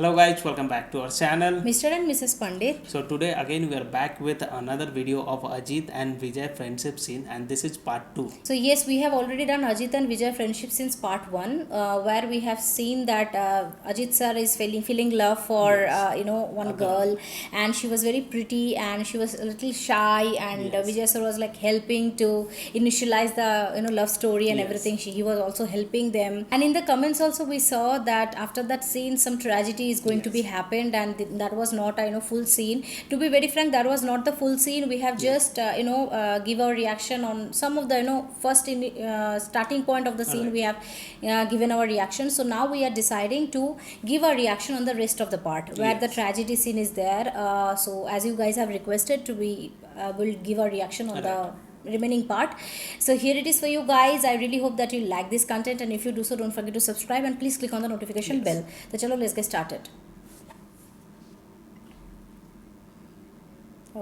Hello guys, welcome back to our channel. Mr. and Mrs. Pandit. So today again we are back with another video of Ajit and Vijay friendship scene, and this is part 2. So yes, we have already done Ajit and Vijay friendship since part 1, where we have seen that Ajit sir is feeling love for one girl, and she was very pretty and she was a little shy, and Yes. Vijay sir was like helping to initialize the love story and Yes. everything. He was also helping them, and in the comments also we saw that after that scene some tragedy is going to be happened, and that was not a full scene. To be very frank, that was not the full scene. We have just give our reaction on some of the first starting point of the scene. We have given our reaction. So now we are deciding to give our reaction on the rest of the part where the tragedy scene is there. So as you guys have requested to be, will give our reaction on the remaining part. So here it is for you guys. I really hope that you like this content, and if you do so, don't forget to subscribe and please click on the notification bell. So chalo, let's get started.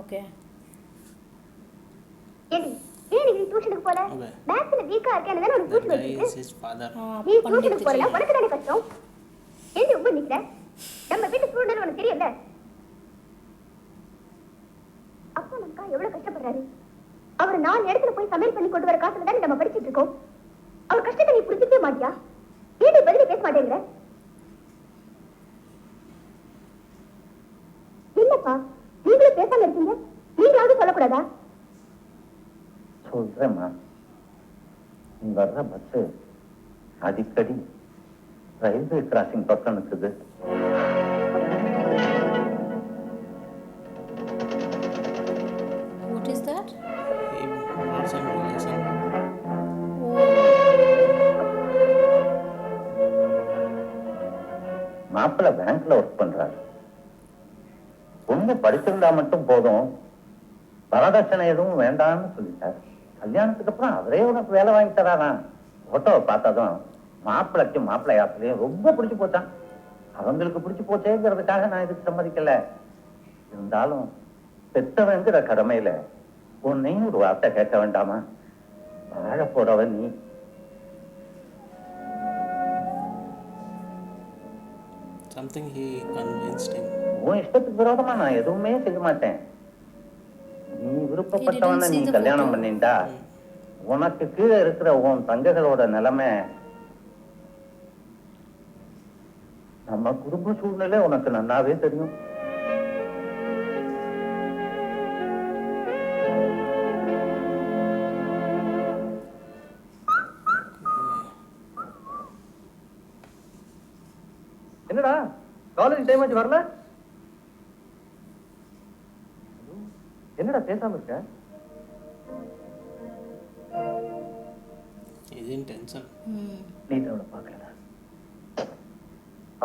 Okay. ஏண்டி ஏன் நீ டியூஷனுக்கு போல Okay. மேத்ஸ்ல வீக்கா இருக்கேன்னு தான உனக்கு That tuition guy வச்சிருக்கு is his father. நீ டியூஷனுக்கு போறல உனக்கு தானே கஷ்டம் ஏண்டி உங்க நிக்கிற நம்ம வீட்டு ஸ்டூடண்ட் உனக்கு தெரியல அப்பா நமக்கா எவ்வளவு கஷ்டப்படுறாரு அவர் 4 இடத்துல போய் சமையல் பண்ணி கொண்டு வர காசுல தானே நம்ம படிச்சிட்டு இருக்கோம் அவர் கஷ்டத்தை நீ புரிஞ்சுக்கவே மாட்டியா ஏண்டி பதிலே பேச மாட்டேங்கிற இல்லப்பா நீங்களும் பேசாம இருக்கீங்க நீங்களாவது சொல்லக்கூடாதா சொல்றேம்மா நீ வர்ற பஸ் அடிக்கடி ரயில்வே கிராசிங் பக்கம் இருக்குது. What is that? He brought some relation. மாப்பிள்ளை பேங்க்ல ஒர்க் பண்றாரு. பொண்ணு படிச்சிருந்தா மட்டும் போதும், வரதட்சணை எதுவும் வேண்டாம்னு சொல்லிட்டாரு. கல்யாணத்துக்கு அப்புறம் அவரே உனக்கு வேலை வாங்கி தரானா? போட்டோவை பார்த்ததும் மாப்பிள்ளைக்கு மாப்பிள்ளை யாத்திரையும் ரொம்ப பிடிச்சு போச்சான். அவங்களுக்கு பிடிச்சு போச்சேங்கிறதுக்காக நான் இதுக்கு சம்மதிக்கல. இருந்தாலும் பெத்தவங்கிற கடமையில உன்னையும் ஒரு வார்த்தை கேட்க வேண்டாமா? வாழ போறவன் நீ. Something he convinced him. உன் இஷ்டத்துக்கு விரோதமா நான் எதுவுமே செய்ய மாட்டேன். நீ விருப்பப்பட்டவன நீ கல்யாணம் பண்ணிண்டா உனக்கு கீழே இருக்கிற உன் தங்கைகளோட நிலைமை, நம்ம குடும்ப சூழ்நிலை உனக்கு நன்னாவே தெரியும். என்னடா காலேஜ் டைம் ஆச்சு வரல? என்னடா பேசாம இருக்க? He's in tension. நீ அவளை பார்க்கல.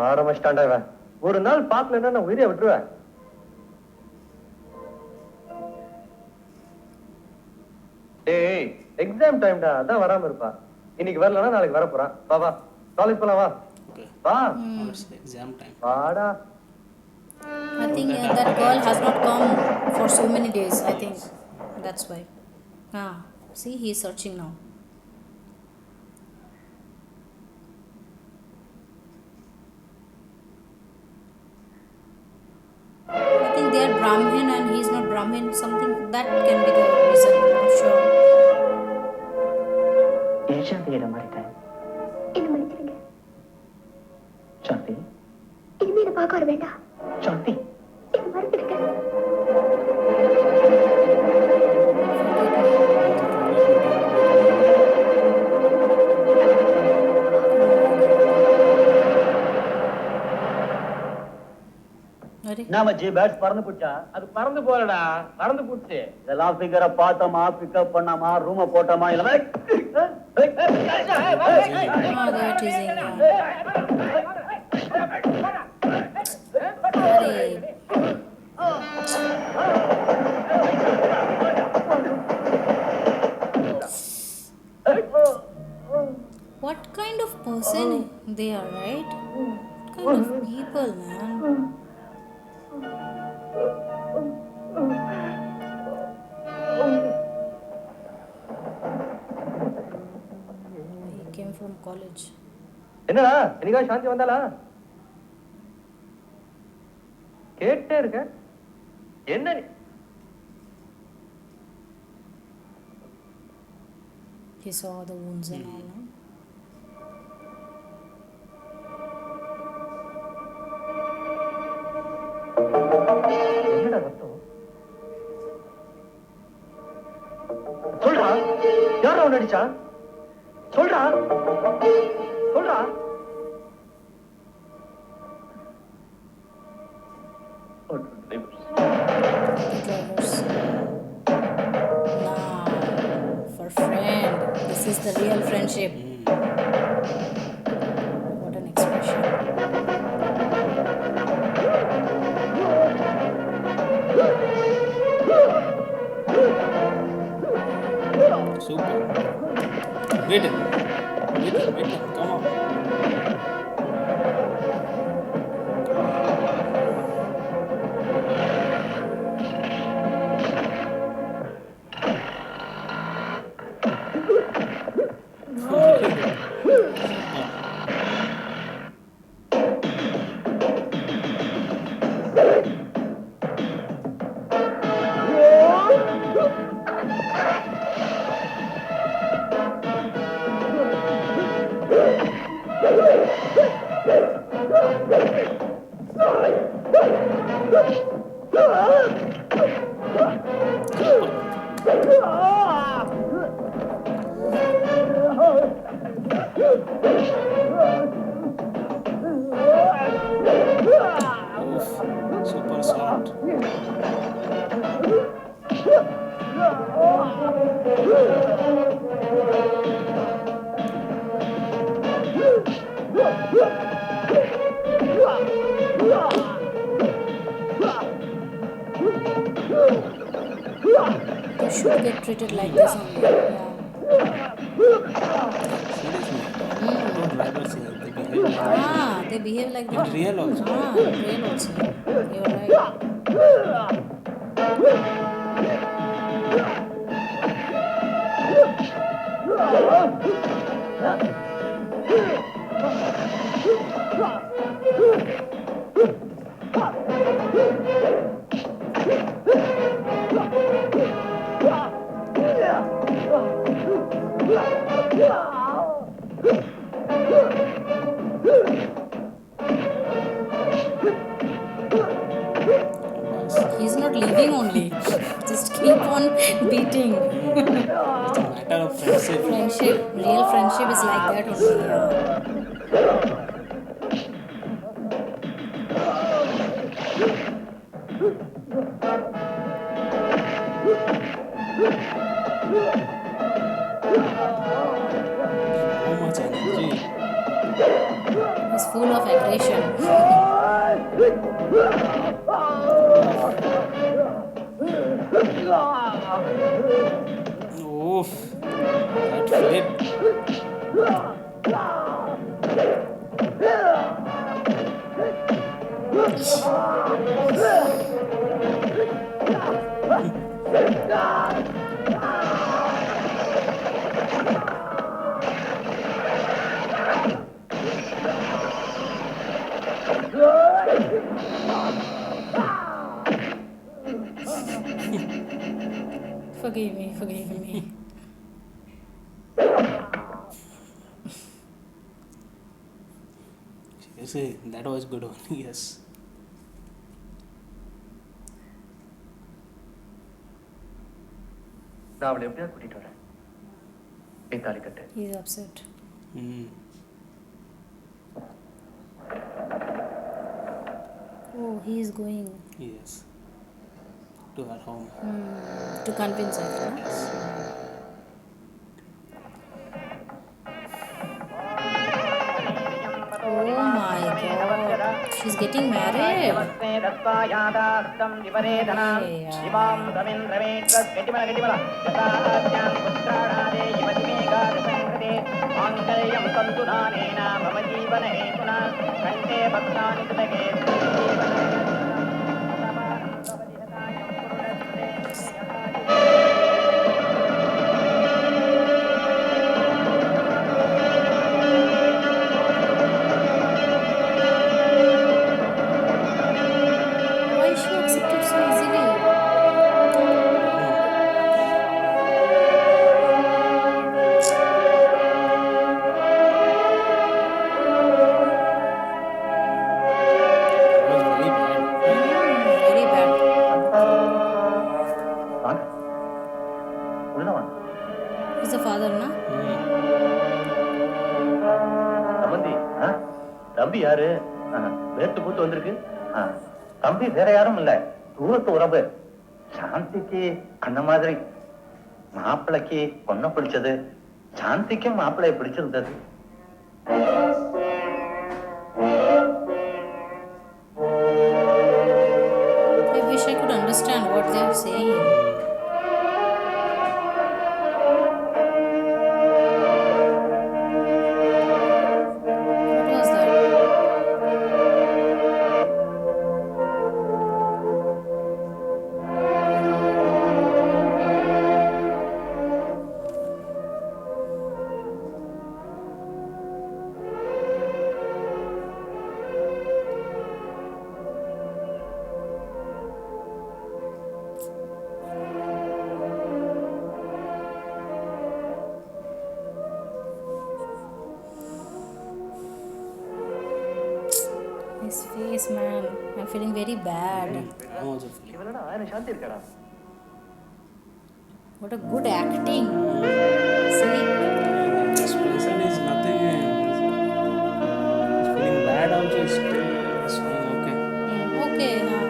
ஆரம்பிச்சிட்டான்டா இவன். ஒரு நாள் பார்க்கலன்னா நான் உயிரை விட்டுருவேன். டேய் எக்ஸாம் டைம்டா, அதான் வராம இருப்பா. இன்னைக்கு வரலன்னா நாளைக்கு வர போறான். வா வா காலேஜ் போலாம் வா. Okay. வா Now it's exam time. வாடா. I think that girl has not come for so many days. I think that's why. See, he is searching now. I think they are Brahmin and he is not Brahmin. Something that can be the reason. I'm not sure. ஏன் சாந்தி இடம் மாறிட்டேன்? என்ன மன்னிச்சிடுங்க சாந்தி, இனிமே என்ன பார்க்க வர வேண்டாம் சாந்தி, என்ன மறந்துடுங்க நாம ஜி பேட்ஸ் பறந்து போச்சா? அது பறந்து போறடா, பறந்து போச்சு. இதெல்லாம் ஃபிகரை பார்த்தோமா, பிக்கப் பண்ணாமா, ரூம போட்டோமா, இல்ல They are teasing you. Arey. What kind of person they are, right? What kind of people, man? He came from college. என்னடா இன்னைக்கா சாந்தி வந்தாளா? கேட்டே இருக்க. என்ன நீ? He saw the wounds and all. No? என்னடா ரத்தம்? சொல்றா, யார் அவன் அடிச்சா? சொல்றா, சொல்றா. Drivers. Now, for friend, this is the real friendship. What an expression. Super. Beat him. Beat him. Beat him. Come on. Super soft. They should get treated like this only. Yeah. Seriously. No drivers here. They behave like that. They behave like In that. real also. In real also. You're right. He's not leaving only. Just keep on beating. It's a matter of friendship. Friendship, real friendship is like that only. Yeah. So much energy. He's full of aggression. Oof. That flip. Forgive me, forgive me. Seriously, that was good one. Yes. நான் அவளை எப்படியா கூட்டிட்டு வரேன். நீ தாலி கட்டு. He's upset. Mm. Oh, he is going Yes. To her home. to convince her. No? Oh my god. She's getting married. தம்பி யாரு? வேர்த்து பூத்து வந்திருக்கு. தம்பி வேற யாரும் இல்ல, தூரத்து உறவு. சாந்திக்கு அந்த மாதிரி. மாப்பிள்ளைக்கு பொண்ணை பிடிச்சது, சாந்திக்கும் மாப்பிள்ளைய பிடிச்சிருந்தது. I wish I could understand what they are saying. What was that? His face, man. I'm feeling very bad. I'm also feeling. இவளடா ஆயிரம் சாந்தி இருக்கடா. What a good acting. See? This person is nothing. He's feeling bad also. He's still feeling okay. Okay, now.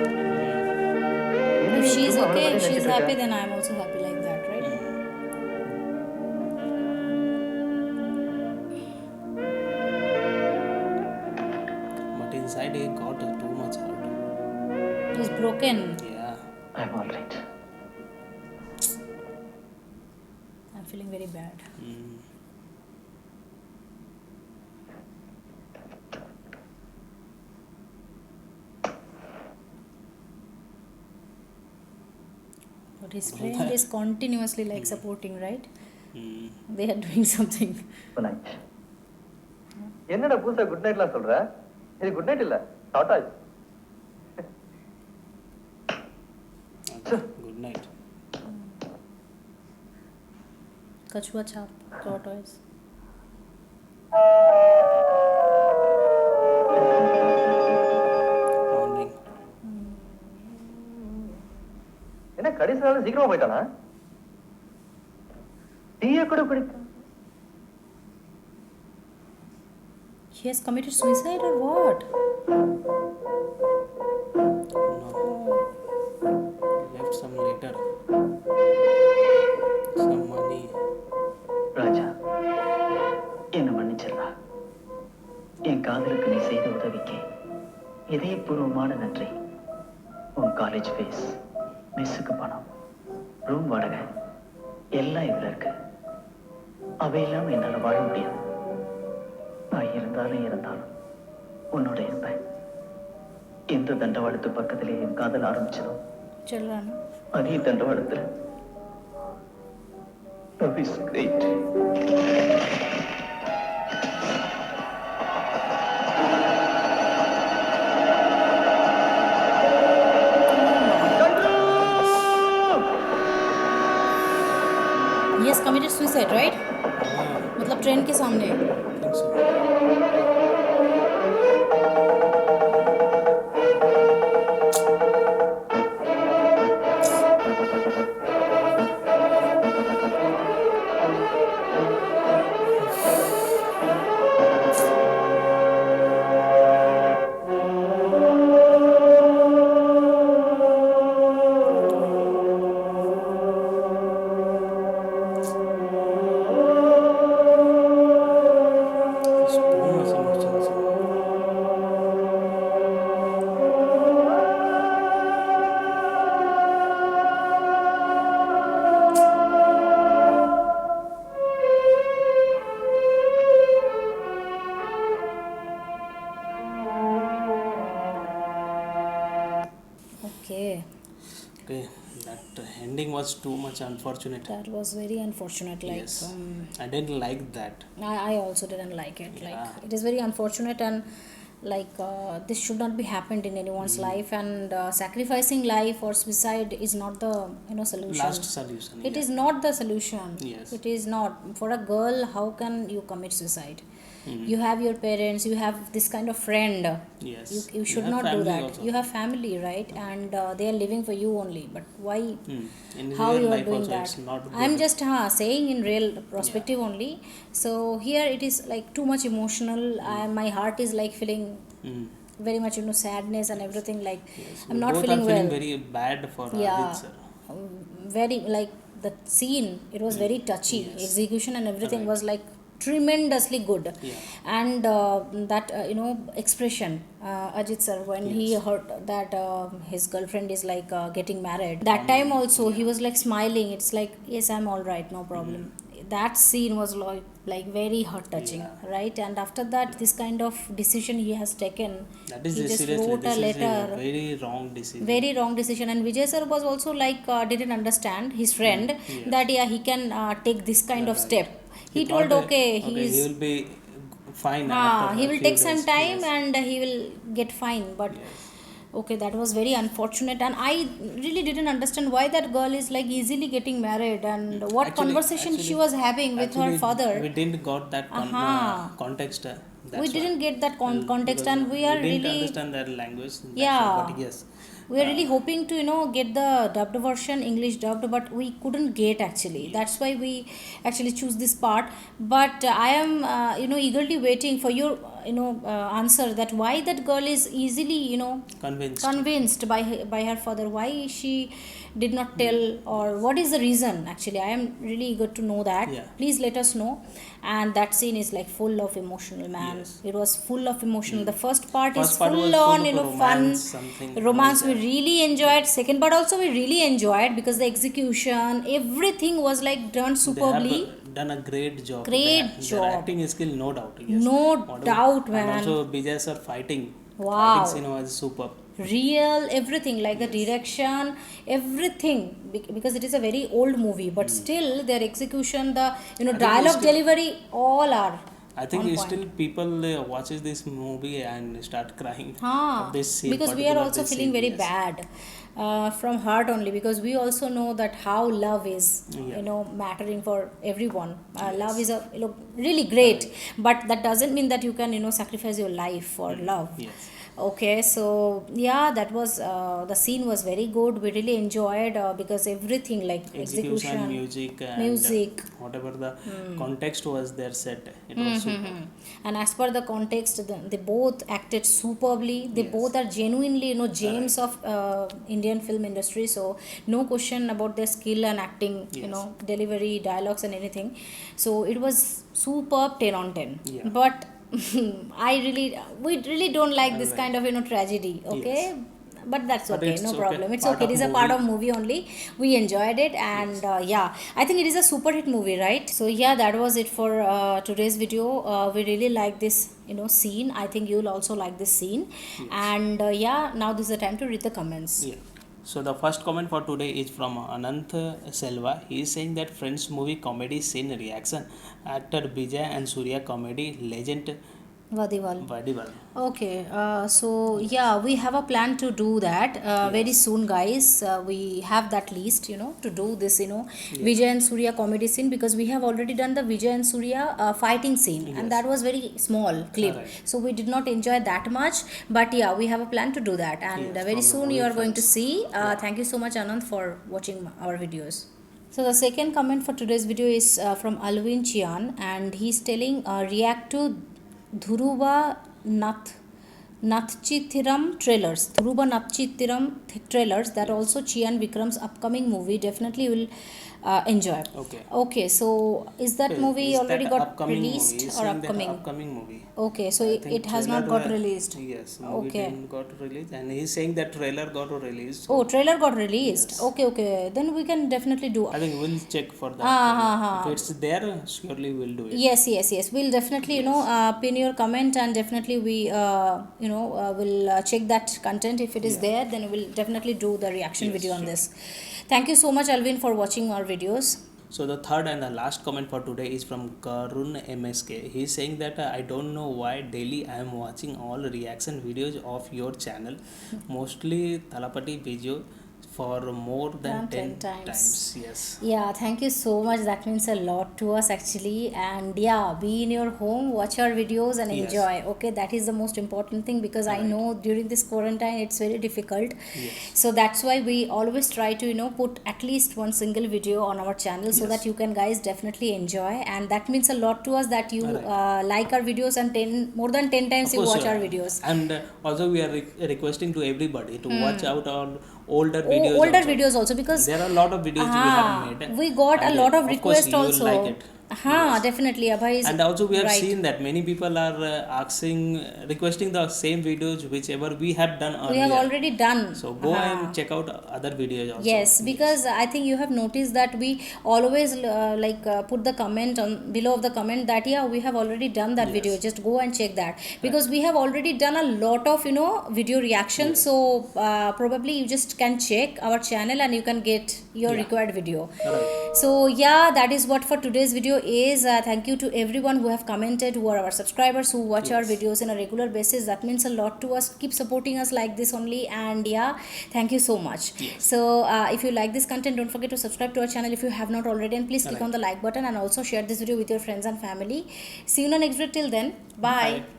If she's okay, if she's happy, then I'm also happy like that, right? But inside he got too much hurt. He's broken. Yeah. I'm all right. I'm feeling very bad. But his friend is continuously like supporting, right? They are doing something. Good night. என்னடா பூசா good நைட்லாம் சொல்ற? இது good night இல்ல, Tata. Okay. Good night. Kachua chap, tortoise. Morning. என்ன கடைசி நாள் சீக்கிரமா போயிட்டானா? டீயே கூட குடிக்க. He has committed suicide or what? No. Left some letter. Some money. ராஜா, என்னை மன்னிச்சிடா. என் காதலுக்கு நீ செய்த உதவிக்கு இதயபூர்வமான நன்றி. உன் காலேஜ் ஃபீஸ், மெஸ்ஸுக்கு பணம், ரூம் வாடகை எல்லாம் இதில் இருக்கு. அவை இல்லாமல் என்னால் வாழ முடியாது. நான் இருந்தாலும் உன்னோட இருப்பேன். எந்த தண்டவாளத்து பக்கத்திலே என் காதல் ஆரம்பிச்சதோ Children. அதே தண்டவாளத்தில் love is great. He has committed suicide, right? मतलब ट्रेन के सामने. I think so. There's too much emotions. Okay. Okay, that ending was too much unfortunate. That was very unfortunate. Like, Yes. I didn't like that. I also didn't like it. Like, Yeah. it is very unfortunate, and like this should not be happened in anyone's life. And sacrificing life or suicide is not the solution. Last solution. It yeah. is not the solution. Yes. It is not. For a girl, how can you commit suicide? You have your parents, you have this kind of friend. Yes. You should have not do family that. also. You have family, right? And they are living for you only, but why? In How real you are life doing also that? it's not I'm good. just saying in real perspective only. So here it is like too much emotional. My heart is like feeling Mm. very much sadness and everything, like Yes. I'm We not both feeling are feeling well. very bad for Yeah, Ajit sir. very like the scene, it was very touchy. Yes. Execution and everything Right. was like tremendously good. Yeah. And that expression, Ajit sir, when he Yes. heard that his girlfriend is like getting married, that time also he was like smiling. It's like, yes, I'm all right, no problem. That scene was like very heart touching. Yeah. Right? And after that, this kind of decision he has taken, That is he just seriously, wrote a this is a letter. very wrong decision. Very wrong decision. And Vijay sir was also like didn't understand his friend, Yes. that yeah, he can take this kind of Right. step. He thought, told, okay, he he's will be fine after he a will few take some days. time Yes. and he will get fine. But Yes. okay, that was very unfortunate. And I really didn't understand why that girl is like easily getting married, and what Actually- conversation she actually- was having with her actually, father. We didn't got that Aha. context. We That's didn't why. get that context, Because and we are didn't really understand their language. That's Yeah. why. But yes. we are really hoping to get the dubbed version, English dubbed, but we couldn't get actually. That's why we actually choose this part. But I am eagerly waiting for your answer, that why that girl is easily convinced by her father. Why she did not tell, or what is the reason? Actually, I am really eager to know that. Yeah. Please let us know. And that scene is like full of emotional, man. Yes. It was full of emotional. The first part First is part was full full on of fun romance, something romance. was We there. really enjoyed. Second part also we really enjoyed, because the execution, everything was like done superbly. They have done a great job. Great Their job. acting skill, no doubt. Yes. No doubt, And man. also Vijay sir fighting. Wow. Fighting scene was superb. Real, everything, like the direction, everything, because it is a very old movie, but still their execution, the think dialogue still- delivery, all are I think on point. still people watches this movie and start crying. Huh. of this scene, Because we are particular also this feeling scene, very yes. bad from heart only, because we also know that how love is Yeah. mattering for everyone. Love is a really great, but that doesn't mean that you can sacrifice your life for love. Yes. Okay, so yeah, that was the scene was very good. We really enjoyed, because everything, like Execution, execution, music, and music. whatever the context was there set, it was super. And as per the context, they both acted superbly. They both are genuinely gems of Indian film industry. So no question about their skill and acting, Yes. delivery, dialogues and anything. So it was superb, 10 on 10. Yeah. But we really don't like this kind of tragedy. Okay. Yes. But that's But okay, it's no okay. problem. It's Part okay. of It is a part movie. of movie only. We enjoyed it, and I think it is a super hit movie, right? So yeah, that was it for today's video. We really like this scene. I think you'll also like this scene. And now this is the time to read the comments. Yeah. So the first comment for today is from Anant Selva. He is saying that Friends movie comedy scene reaction. Actor Vijay and Surya comedy legend Vadiwal. Vadiwal. Okay, so yeah, we have a plan to do that very soon, guys. We have that list, to do this, Vijay and Surya comedy scene, because we have already done the Vijay and Surya fighting scene, and that was very small clip. Correct. So we did not enjoy that much, but yeah, we have a plan to do that, and Yes, very from the soon movie you are going to Friends. see. Thank you so much, Anand, for watching our videos. So the second comment for today's video is from Alvin Chian, and he's telling react to Dhuruva Nathchithiram trailers. Dhuruva Nathchithiram trailers, that also Chian Vikram's upcoming movie. Definitely will enjoy. Okay, so is that movie Is already that got upcoming released movie? He's or saying that upcoming? upcoming movie. Okay, so I think it has not trailer, got released. Yes, movie Okay. didn't got released, and he's saying that trailer got released. Oh, trailer got released. Yes. Okay. Then we can definitely do. I think we'll check for that. Ah. If it's there, surely we'll do it. Yes. We'll definitely, pin your comment, and definitely we, will check that content. If it is there, then we'll definitely do the reaction video on this. Thank you so much, Alvin, for watching our videos. So the third and the last comment for today is from Karun MSK. He is saying that I don't know why daily I am watching all reaction videos of your channel, mostly Thalapathy video. for more than Than 10 10 times. Yes. Yeah, thank you so much. That means a lot to us actually. And yeah, be in your home, watch our videos, and Yes. enjoy. Okay, that is the most important thing because I Right. know during this quarantine it's very difficult. Yes. So that's why we always try to put at least one single video on our channel so Yes. that you can guys definitely enjoy. And that means a lot to us that you Right. like our videos and more than 10 times Of you course, watch our videos. and also we are requesting to everybody to watch out on older videos. Older also. videos also because There are a lot of videos we have made. we got a and, lot of course requests you will also. like it. Yes. Definitely. Abhay is And also we have right. seen that many people are requesting the same videos whichever we have done earlier. We have already done. So go and check out other videos also. Yes, because I think you have noticed that we always put the comment on below of the comment that yeah, we have already done that video. Just go and check that because we have already done a lot of video reactions. So probably you just can check our channel and you can get your required video. Right. So yeah, that is what for today's video is. Thank you to everyone who have commented, who are our subscribers, who watch our videos on a regular basis. That means a lot to us. Keep supporting us like this only, and yeah, thank you so much. So if you like this content, don't forget to subscribe to our channel if you have not already, and please click on the like button and also share this video with your friends and family. See you in the next video. Till then, bye.